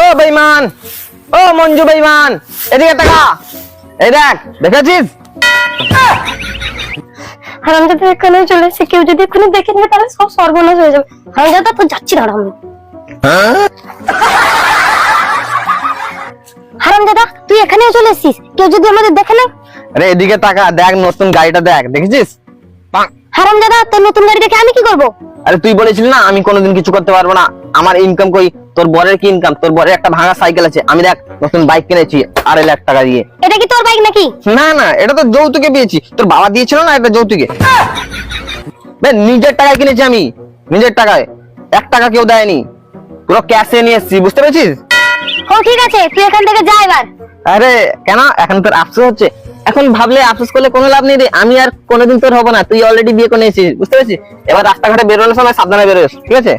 ও বেঈমান, ও মঞ্জু বেঈমান, এদিকে তাকা। এই দেখ, দেখেছিস? হারামজাদা এখানে চলে এসে, কেউ যদি এখানে দেখে নেবে তাহলে সব সর্বনাশ হয়ে যাবে। হারামজাদা তো যাচ্ছি না আমি। হারামজাদা তুই এখানেও চলে এসেছিস, কেউ যদি আমাদের দেখে নেয়? আরে এদিকে তাকা, দেখ নতুন গাড়িটা দেখ, দেখেছিস? হারামজাদা তোর নতুন গাড়ি দেখে আমি কি করব? আরে তুই বলেছিলি না আমি কোনোদিন কিছু করতে পারবো না, আমার ইনকাম কই? তোর বরের কি ইনকাম? তোর বরের একটা ভাঙা সাইকেল আছে, আমি দেখ নতুন বাইক কিনেছি 2.5 লাখ টাকা দিয়ে। এটা কি তোর বাইক নাকি? না না, এটা তো যৌতুকে পেয়েছি, তোর বাবা দিয়েছিল না, এটা যৌতুকে। নিজের টাকায় কিনেছি আমি, নিজের টাকায়, 1 টাকা কেউ দেয়নি, পুরো ক্যাশে নিয়ে এসেছি, বুঝতে পেরেছিস? ও ঠিক আছে, তুই এখান থেকে যা এবার। আরে কেন এখন তোর আফসোস হচ্ছে? এখন ভাবলে আফসোস করলে কোনো লাভ নেই রে, আমি আর কোনোদিন তোর হবো না, তুই অলরেডি বিয়ে করে নিয়েছিস, বুঝতে পেরেছিস? এবার রাস্তাঘাটে বেরোনোর সময় সাবধানে বেরোস, ঠিক আছে?